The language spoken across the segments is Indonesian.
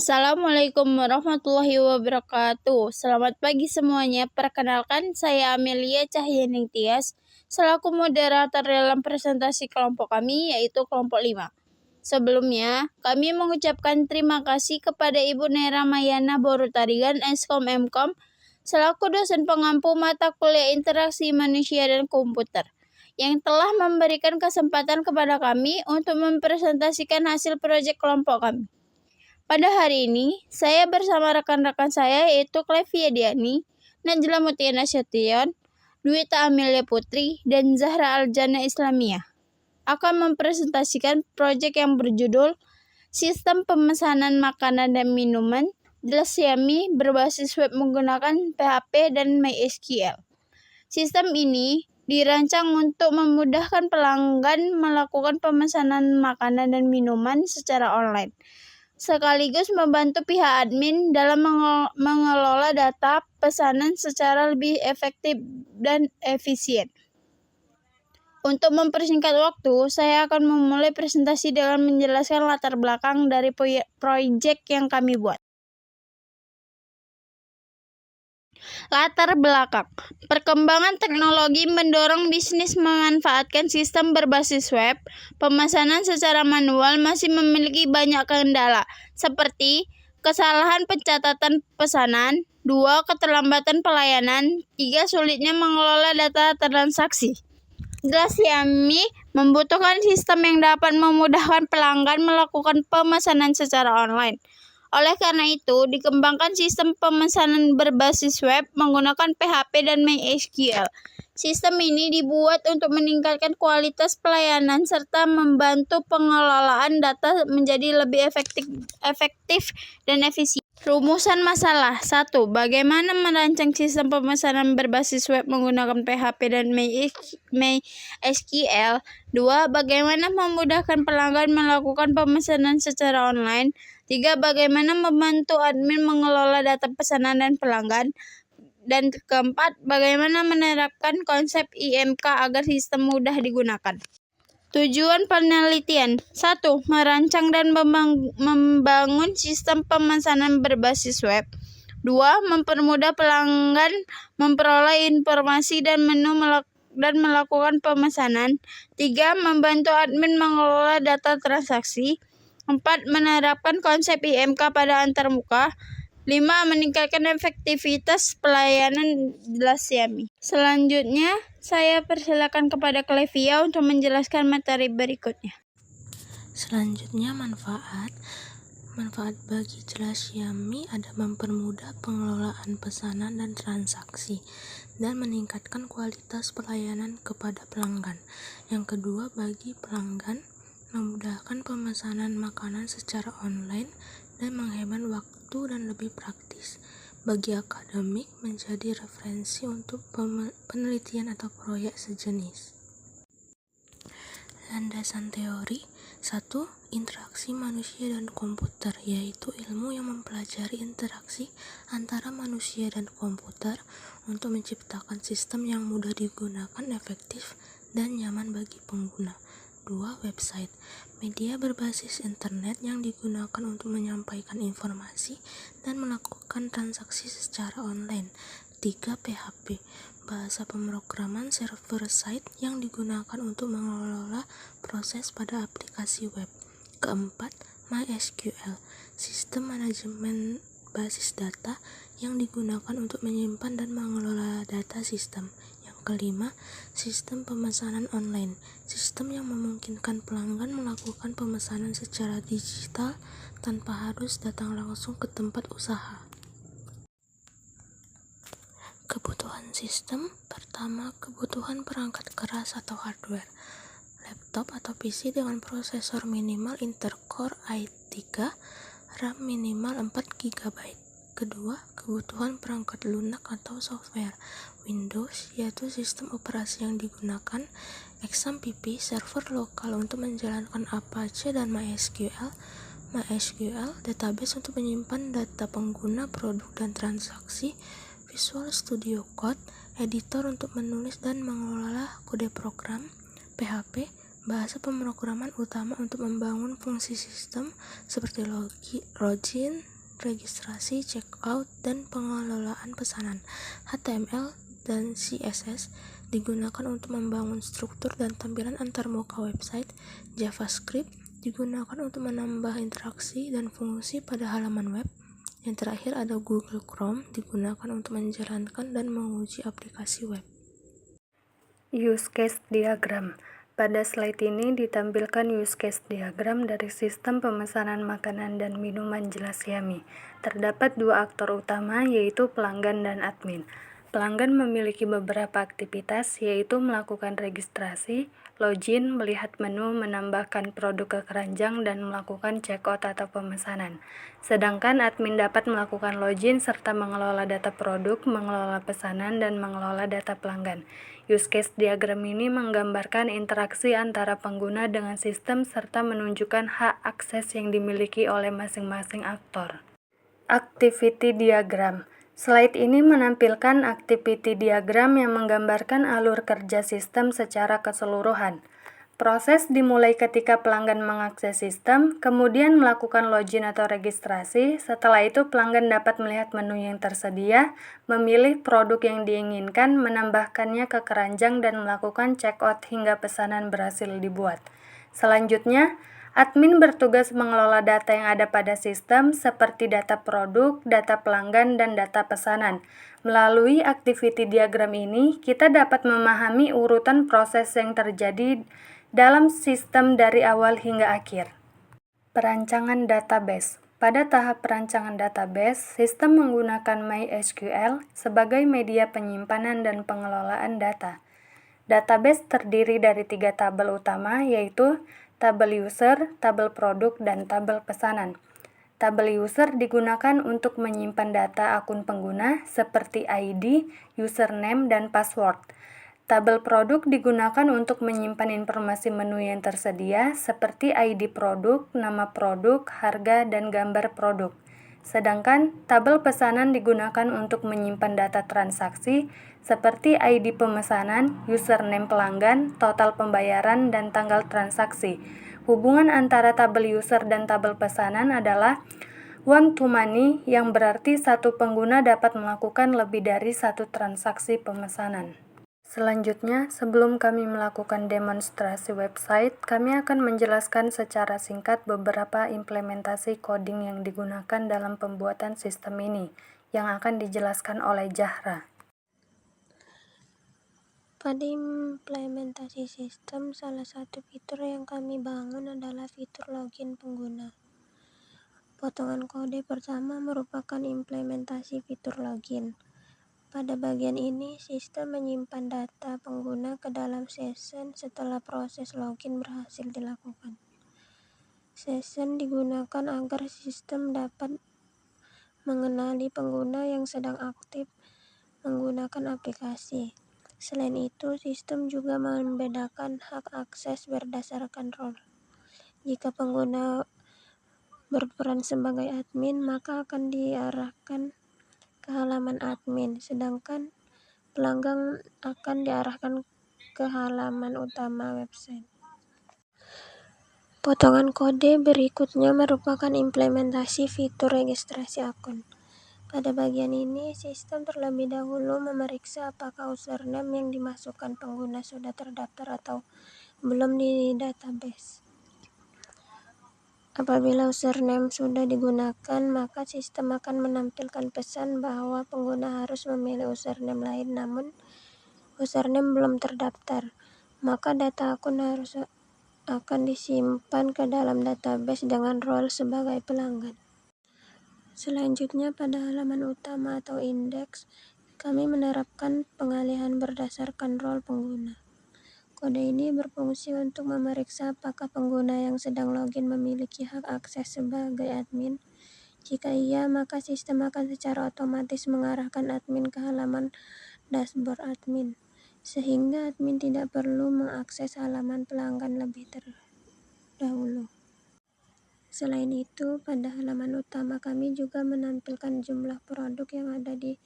Assalamualaikum warahmatullahi wabarakatuh. Selamat pagi semuanya. Perkenalkan, saya Amelia Cahyaning Tias, selaku moderator dalam presentasi kelompok kami, yaitu kelompok 5. Sebelumnya, kami mengucapkan terima kasih kepada Ibu Nera Mayana Borutarigan, Eskom Mkom, selaku dosen pengampu mata kuliah interaksi manusia dan komputer, yang telah memberikan kesempatan kepada kami untuk mempresentasikan hasil proyek kelompok kami. Pada hari ini, saya bersama rekan-rekan saya yaitu Clevia Diani, Najla Mutia Nasution, Dwita Amelia Putri, dan Zahra Aljana Islamiyah akan mempresentasikan proyek yang berjudul Sistem Pemesanan Makanan dan Minuman Jelas Yummy berbasis web menggunakan PHP dan MySQL. Sistem ini dirancang untuk memudahkan pelanggan melakukan pemesanan makanan dan minuman secara online, sekaligus membantu pihak admin dalam mengelola data pesanan secara lebih efektif dan efisien. Untuk mempersingkat waktu, saya akan memulai presentasi dengan menjelaskan latar belakang dari proyek yang kami buat. Latar belakang. Perkembangan teknologi mendorong bisnis memanfaatkan sistem berbasis web. Pemesanan secara manual masih memiliki banyak kendala, seperti kesalahan pencatatan pesanan, 2. Keterlambatan pelayanan, 3. Sulitnya mengelola data transaksi. Jelas Yummy membutuhkan sistem yang dapat memudahkan pelanggan melakukan pemesanan secara online. Oleh karena itu, dikembangkan sistem pemesanan berbasis web menggunakan PHP dan MySQL. Sistem ini dibuat untuk meningkatkan kualitas pelayanan serta membantu pengelolaan data menjadi lebih efektif dan efisien. Rumusan masalah. 1. Bagaimana merancang sistem pemesanan berbasis web menggunakan PHP dan MySQL. 2. Bagaimana memudahkan pelanggan melakukan pemesanan secara online. 3. Bagaimana membantu admin mengelola data pesanan dan pelanggan. Dan keempat, bagaimana menerapkan konsep IMK agar sistem mudah digunakan. Tujuan penelitian. 1. Merancang dan membangun sistem pemesanan berbasis web. 2. Mempermudah pelanggan memperoleh informasi dan menu dan melakukan pemesanan. 3. Membantu admin mengelola data transaksi. 4. Menerapkan konsep IMK pada antarmuka. 5. Meningkatkan efektivitas pelayanan Jelas Yummy. Selanjutnya, saya persilakan kepada Clevia untuk menjelaskan materi berikutnya. Selanjutnya, manfaat bagi Jelas Yummy ada mempermudah pengelolaan pesanan dan transaksi dan meningkatkan kualitas pelayanan kepada pelanggan. Yang kedua, bagi pelanggan, memudahkan pemesanan makanan secara online dan menghemat waktu dan lebih praktis. Bagi akademik, menjadi referensi untuk penelitian atau proyek sejenis. Landasan teori. 1. Interaksi manusia dan komputer, yaitu ilmu yang mempelajari interaksi antara manusia dan komputer untuk menciptakan sistem yang mudah digunakan, efektif, dan nyaman bagi pengguna. 2. Website, media berbasis internet yang digunakan untuk menyampaikan informasi dan melakukan transaksi secara online. 3. PHP, bahasa pemrograman server-side yang digunakan untuk mengelola proses pada aplikasi web. Keempat, MySQL, sistem manajemen basis data yang digunakan untuk menyimpan dan mengelola data sistem. Kelima, sistem pemesanan online, sistem yang memungkinkan pelanggan melakukan pemesanan secara digital tanpa harus datang langsung ke tempat usaha. Kebutuhan sistem. Pertama, kebutuhan perangkat keras atau hardware, laptop atau PC dengan prosesor minimal Intel-Core i3, RAM minimal 4 GB. Kedua, kebutuhan perangkat lunak atau software, Windows, yaitu sistem operasi yang digunakan, XAMPP, server lokal untuk menjalankan Apache dan MySQL, database untuk menyimpan data pengguna, produk, dan transaksi, Visual Studio Code, editor untuk menulis dan mengelola kode program, PHP, bahasa pemrograman utama untuk membangun fungsi sistem seperti login, registrasi, checkout, dan pengelolaan pesanan. HTML dan CSS digunakan untuk membangun struktur dan tampilan antarmuka website. JavaScript digunakan untuk menambah interaksi dan fungsi pada halaman web. Yang terakhir ada Google Chrome, digunakan untuk menjalankan dan menguji aplikasi web. Use case diagram. Pada slide ini ditampilkan use case diagram dari sistem pemesanan makanan dan minuman jelas Yummy. Terdapat dua aktor utama, yaitu pelanggan dan admin. Pelanggan memiliki beberapa aktivitas, yaitu melakukan registrasi, login, melihat menu, menambahkan produk ke keranjang, dan melakukan checkout atau pemesanan. Sedangkan admin dapat melakukan login serta mengelola data produk, mengelola pesanan, dan mengelola data pelanggan. Use case diagram ini menggambarkan interaksi antara pengguna dengan sistem serta menunjukkan hak akses yang dimiliki oleh masing-masing aktor. Activity diagram. Slide ini menampilkan activity diagram yang menggambarkan alur kerja sistem secara keseluruhan. Proses dimulai ketika pelanggan mengakses sistem, kemudian melakukan login atau registrasi. Setelah itu, pelanggan dapat melihat menu yang tersedia, memilih produk yang diinginkan, menambahkannya ke keranjang, dan melakukan checkout hingga pesanan berhasil dibuat. Selanjutnya, admin bertugas mengelola data yang ada pada sistem seperti data produk, data pelanggan, dan data pesanan. Melalui activity diagram ini, kita dapat memahami urutan proses yang terjadi dalam sistem dari awal hingga akhir. Perancangan database. Pada tahap perancangan database, sistem menggunakan MySQL sebagai media penyimpanan dan pengelolaan data. Database terdiri dari 3 tabel utama, yaitu tabel user, tabel produk, dan tabel pesanan. Tabel user digunakan untuk menyimpan data akun pengguna seperti ID, username, dan password. Tabel produk digunakan untuk menyimpan informasi menu yang tersedia seperti ID produk, nama produk, harga, dan gambar produk. Sedangkan tabel pesanan digunakan untuk menyimpan data transaksi seperti ID pemesanan, username pelanggan, total pembayaran, dan tanggal transaksi. Hubungan antara tabel user dan tabel pesanan adalah one to many, yang berarti satu pengguna dapat melakukan lebih dari satu transaksi pemesanan. Selanjutnya, sebelum kami melakukan demonstrasi website, kami akan menjelaskan secara singkat beberapa implementasi coding yang digunakan dalam pembuatan sistem ini, yang akan dijelaskan oleh Zahra. Pada implementasi sistem, salah satu fitur yang kami bangun adalah fitur login pengguna. Potongan kode pertama merupakan implementasi fitur login. Pada bagian ini, sistem menyimpan data pengguna ke dalam session setelah proses login berhasil dilakukan. Session digunakan agar sistem dapat mengenali pengguna yang sedang aktif menggunakan aplikasi. Selain itu, sistem juga membedakan hak akses berdasarkan role. Jika pengguna berperan sebagai admin, maka akan diarahkan ke halaman admin, sedangkan pelanggan akan diarahkan ke halaman utama website. Potongan kode berikutnya merupakan implementasi fitur registrasi akun. Pada bagian ini, sistem terlebih dahulu memeriksa apakah username yang dimasukkan pengguna sudah terdaftar atau belum di database. Apabila username sudah digunakan, maka sistem akan menampilkan pesan bahwa pengguna harus memilih username lain, namun username belum terdaftar. Maka data akun akan disimpan ke dalam database dengan role sebagai pelanggan. Selanjutnya, pada halaman utama atau indeks, kami menerapkan pengalihan berdasarkan role pengguna. Kode ini berfungsi untuk memeriksa apakah pengguna yang sedang login memiliki hak akses sebagai admin. Jika iya, maka sistem akan secara otomatis mengarahkan admin ke halaman dashboard admin, sehingga admin tidak perlu mengakses halaman pelanggan lebih terdahulu. Selain itu, pada halaman utama kami juga menampilkan jumlah produk yang ada di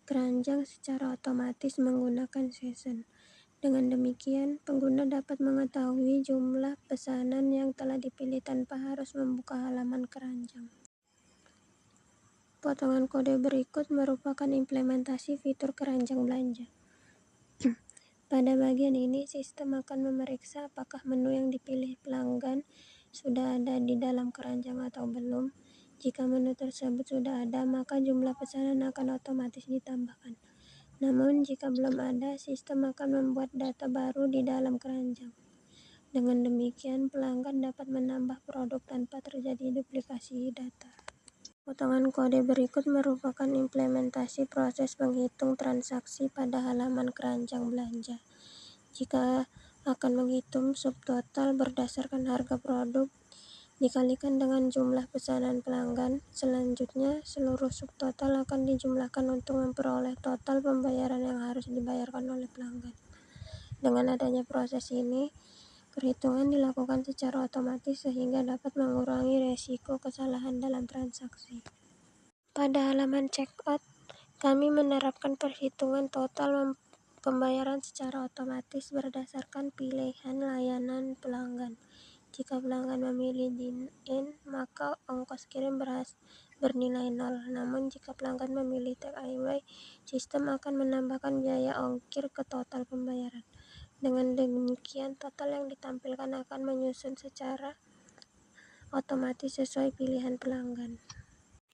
keranjang secara otomatis menggunakan session. Dengan demikian, pengguna dapat mengetahui jumlah pesanan yang telah dipilih tanpa harus membuka halaman keranjang. Potongan kode berikut merupakan implementasi fitur keranjang belanja. Pada bagian ini, sistem akan memeriksa apakah menu yang dipilih pelanggan sudah ada di dalam keranjang atau belum. Jika menu tersebut sudah ada, maka jumlah pesanan akan otomatis ditambahkan. Namun, jika belum ada, sistem akan membuat data baru di dalam keranjang. Dengan demikian, pelanggan dapat menambah produk tanpa terjadi duplikasi data. Potongan kode berikut merupakan implementasi proses menghitung transaksi pada halaman keranjang belanja. Jika akan menghitung subtotal berdasarkan harga produk dikalikan dengan jumlah pesanan pelanggan, selanjutnya seluruh subtotal akan dijumlahkan untuk memperoleh total pembayaran yang harus dibayarkan oleh pelanggan. Dengan adanya proses ini, perhitungan dilakukan secara otomatis sehingga dapat mengurangi resiko kesalahan dalam transaksi. Pada halaman checkout, kami menerapkan perhitungan total pembayaran secara otomatis berdasarkan pilihan layanan pelanggan. Jika pelanggan memilih dine-in, maka ongkos kirim bernilai 0. Namun jika pelanggan memilih take away, sistem akan menambahkan biaya ongkir ke total pembayaran. Dengan demikian, total yang ditampilkan akan menyusun secara otomatis sesuai pilihan pelanggan.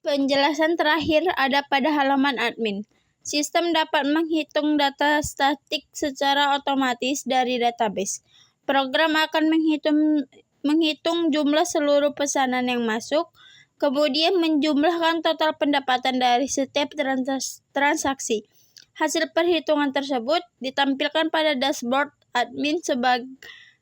Penjelasan terakhir ada pada halaman admin. Sistem dapat menghitung data statik secara otomatis dari database. Program akan menghitung jumlah seluruh pesanan yang masuk, kemudian menjumlahkan total pendapatan dari setiap transaksi. Hasil perhitungan tersebut ditampilkan pada dashboard admin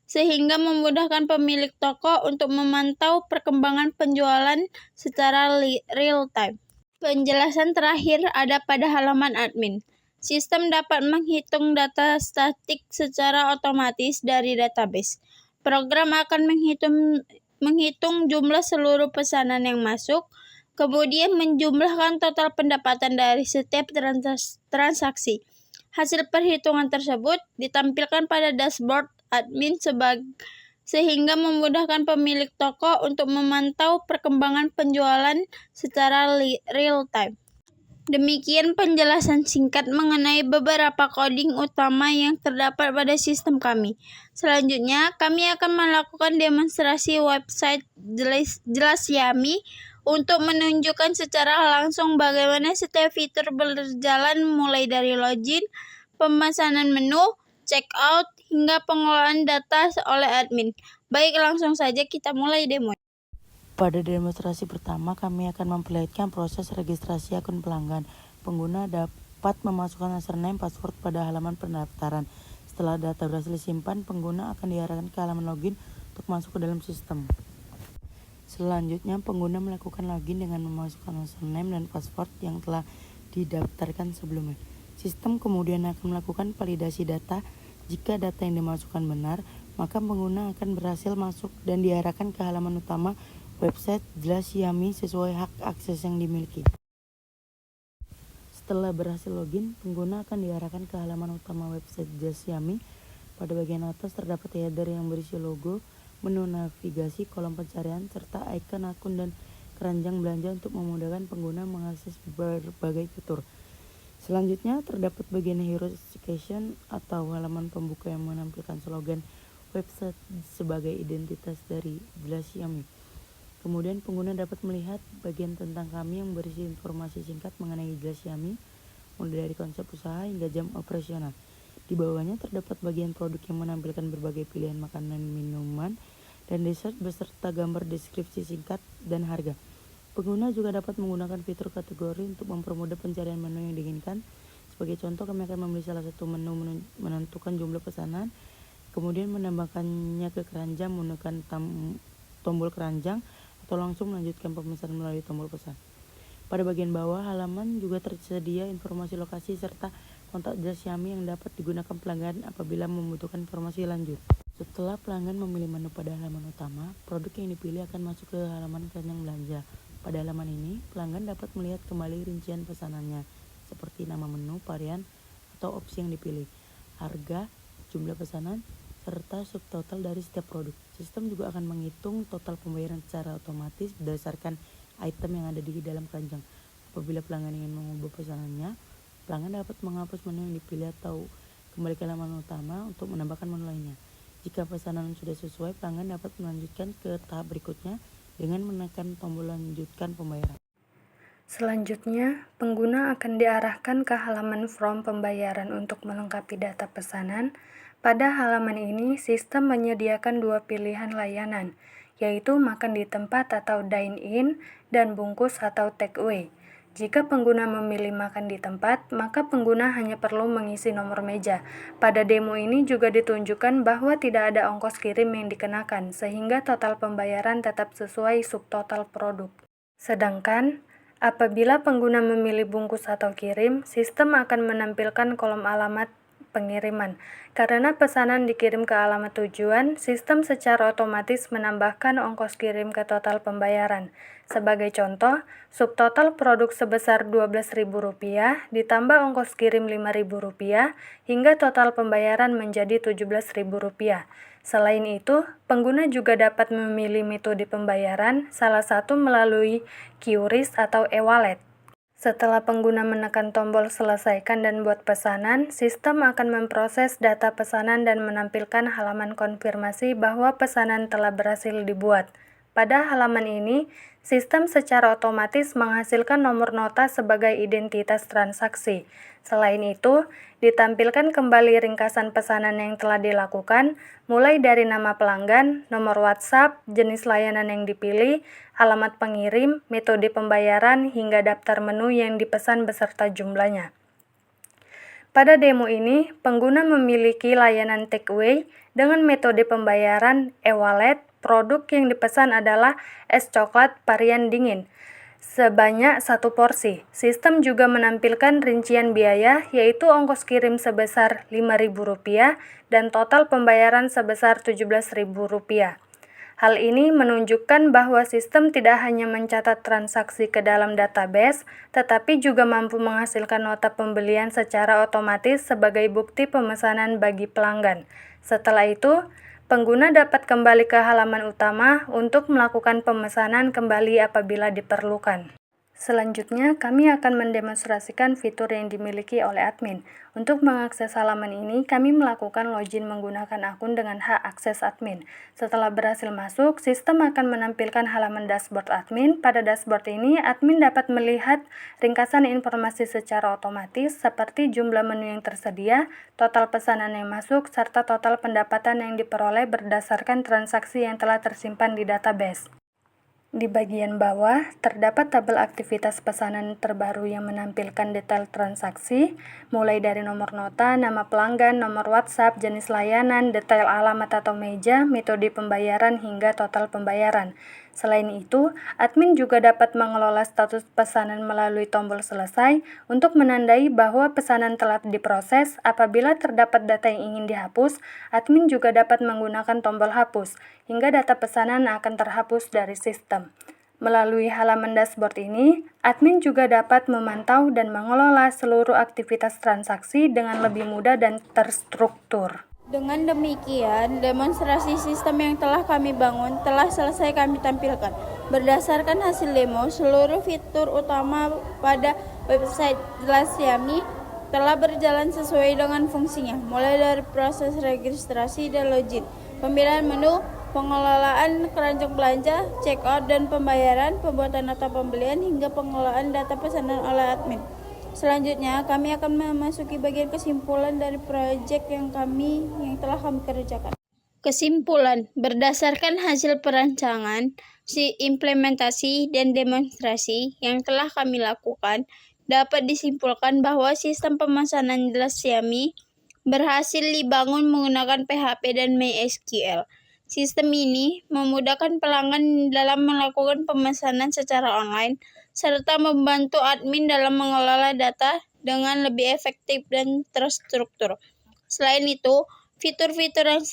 sehingga memudahkan pemilik toko untuk memantau perkembangan penjualan secara real time. Penjelasan terakhir ada pada halaman admin. Sistem dapat menghitung data statik secara otomatis dari database. Program akan menghitung jumlah seluruh pesanan yang masuk, kemudian menjumlahkan total pendapatan dari setiap transaksi. Hasil perhitungan tersebut ditampilkan pada dashboard admin sehingga memudahkan pemilik toko untuk memantau perkembangan penjualan secara real time. Demikian penjelasan singkat mengenai beberapa coding utama yang terdapat pada sistem kami. Selanjutnya, kami akan melakukan demonstrasi website Jelas Yami untuk menunjukkan secara langsung bagaimana setiap fitur berjalan mulai dari login, pemesanan menu, checkout, hingga pengelolaan data oleh admin. Baik, langsung saja kita mulai demo. Pada demonstrasi pertama, kami akan memperlihatkan proses registrasi akun pelanggan. Pengguna dapat memasukkan username password pada halaman pendaftaran. Setelah data berhasil disimpan, pengguna akan diarahkan ke halaman login untuk masuk ke dalam sistem. Selanjutnya, pengguna melakukan login dengan memasukkan username dan password yang telah didaftarkan sebelumnya. Sistem kemudian akan melakukan validasi data. Jika data yang dimasukkan benar, maka pengguna akan berhasil masuk dan diarahkan ke halaman utama website Jelas Yami sesuai hak akses yang dimiliki. Setelah berhasil login, pengguna akan diarahkan ke halaman utama website Jelas Yami. Pada bagian atas terdapat header yang berisi logo, menu navigasi, kolom pencarian, serta ikon akun dan keranjang belanja untuk memudahkan pengguna mengakses berbagai fitur. Selanjutnya terdapat bagian hero education atau halaman pembuka yang menampilkan slogan website sebagai identitas dari Jelas Yami. Kemudian pengguna dapat melihat bagian tentang kami yang berisi informasi singkat mengenai Jelas Yami, mulai dari konsep usaha hingga jam operasional. Di bawahnya terdapat bagian produk yang menampilkan berbagai pilihan makanan, minuman, dan dessert beserta gambar deskripsi singkat dan harga. Pengguna juga dapat menggunakan fitur kategori untuk mempermudah pencarian menu yang diinginkan. Sebagai contoh, kami akan memilih salah satu menu menentukan jumlah pesanan, kemudian menambahkannya ke keranjang menggunakan tombol keranjang, atau langsung melanjutkan pemesanan melalui tombol pesan. Pada bagian bawah halaman juga tersedia informasi lokasi serta kontak Jelas Yami yang dapat digunakan pelanggan apabila membutuhkan informasi lanjut. Setelah pelanggan memilih menu pada halaman utama, produk yang dipilih akan masuk ke halaman keranjang belanja. Pada halaman ini, pelanggan dapat melihat kembali rincian pesanannya, seperti nama menu, varian, atau opsi yang dipilih, harga, jumlah pesanan, serta subtotal dari setiap produk. Sistem juga akan menghitung total pembayaran secara otomatis berdasarkan item yang ada di dalam keranjang. Apabila pelanggan ingin mengubah pesanannya, pelanggan dapat menghapus menu yang dipilih atau kembali ke halaman utama untuk menambahkan menu lainnya. Jika pesanan sudah sesuai, pelanggan dapat melanjutkan ke tahap berikutnya dengan menekan tombol lanjutkan pembayaran. Selanjutnya, pengguna akan diarahkan ke halaman form pembayaran untuk melengkapi data pesanan. Pada halaman ini, sistem menyediakan dua pilihan layanan, yaitu makan di tempat atau dine-in dan bungkus atau take away. Jika pengguna memilih makan di tempat, maka pengguna hanya perlu mengisi nomor meja. Pada demo ini juga ditunjukkan bahwa tidak ada ongkos kirim yang dikenakan, sehingga total pembayaran tetap sesuai subtotal produk. Sedangkan, apabila pengguna memilih bungkus atau kirim, sistem akan menampilkan kolom alamat pengiriman. Karena pesanan dikirim ke alamat tujuan, sistem secara otomatis menambahkan ongkos kirim ke total pembayaran. Sebagai contoh, subtotal produk sebesar Rp12.000 ditambah ongkos kirim Rp5.000 hingga total pembayaran menjadi Rp17.000. Selain itu, pengguna juga dapat memilih metode pembayaran, salah satu melalui QRIS atau e-wallet. Setelah pengguna menekan tombol selesaikan dan buat pesanan, sistem akan memproses data pesanan dan menampilkan halaman konfirmasi bahwa pesanan telah berhasil dibuat. Pada halaman ini, sistem secara otomatis menghasilkan nomor nota sebagai identitas transaksi. Selain itu, ditampilkan kembali ringkasan pesanan yang telah dilakukan, mulai dari nama pelanggan, nomor WhatsApp, jenis layanan yang dipilih, alamat pengirim, metode pembayaran, hingga daftar menu yang dipesan beserta jumlahnya. Pada demo ini, pengguna memiliki layanan take away dengan metode pembayaran e-wallet. Produk yang dipesan adalah es coklat varian dingin sebanyak 1 porsi. Sistem juga menampilkan rincian biaya, yaitu ongkos kirim sebesar Rp5.000 dan total pembayaran sebesar Rp17.000. Hal ini menunjukkan bahwa sistem tidak hanya mencatat transaksi ke dalam database, tetapi juga mampu menghasilkan nota pembelian secara otomatis sebagai bukti pemesanan bagi pelanggan. Setelah itu, pengguna dapat kembali ke halaman utama untuk melakukan pemesanan kembali apabila diperlukan. Selanjutnya, kami akan mendemonstrasikan fitur yang dimiliki oleh admin. Untuk mengakses halaman ini, kami melakukan login menggunakan akun dengan hak akses admin. Setelah berhasil masuk, sistem akan menampilkan halaman dashboard admin. Pada dashboard ini, admin dapat melihat ringkasan informasi secara otomatis seperti jumlah menu yang tersedia, total pesanan yang masuk, serta total pendapatan yang diperoleh berdasarkan transaksi yang telah tersimpan di database. Di bagian bawah, terdapat tabel aktivitas pesanan terbaru yang menampilkan detail transaksi, mulai dari nomor nota, nama pelanggan, nomor WhatsApp, jenis layanan, detail alamat atau meja, metode pembayaran, hingga total pembayaran. Selain itu, admin juga dapat mengelola status pesanan melalui tombol selesai untuk menandai bahwa pesanan telah diproses. Apabila terdapat data yang ingin dihapus, admin juga dapat menggunakan tombol hapus, hingga data pesanan akan terhapus dari sistem. Melalui halaman dashboard ini, admin juga dapat memantau dan mengelola seluruh aktivitas transaksi dengan lebih mudah dan terstruktur. Dengan demikian, demonstrasi sistem yang telah kami bangun telah selesai kami tampilkan. Berdasarkan hasil demo, seluruh fitur utama pada website Jelas Yami telah berjalan sesuai dengan fungsinya, mulai dari proses registrasi dan login, pemilihan menu, pengelolaan keranjang belanja, checkout dan pembayaran, pembuatan nota pembelian, hingga pengelolaan data pesanan oleh admin. Selanjutnya, kami akan memasuki bagian kesimpulan dari proyek yang telah kami kerjakan. Kesimpulan, berdasarkan hasil perancangan, implementasi, dan demonstrasi yang telah kami lakukan, dapat disimpulkan bahwa sistem pemesanan Jelas Yami berhasil dibangun menggunakan PHP dan MySQL. Sistem ini memudahkan pelanggan dalam melakukan pemesanan secara online, serta membantu admin dalam mengelola data dengan lebih efektif dan terstruktur. Selain itu, fitur-fitur yang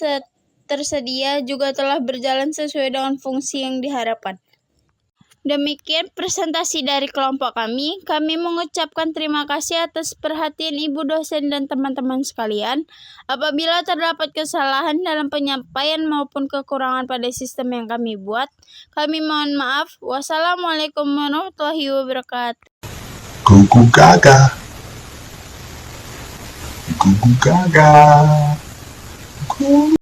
tersedia juga telah berjalan sesuai dengan fungsi yang diharapkan. Demikian presentasi dari kelompok kami. Kami mengucapkan terima kasih atas perhatian Ibu dosen dan teman-teman sekalian. Apabila terdapat kesalahan dalam penyampaian maupun kekurangan pada sistem yang kami buat, kami mohon maaf. Wassalamualaikum warahmatullahi wabarakatuh. Gugu gaga. Gugu gaga. Gugu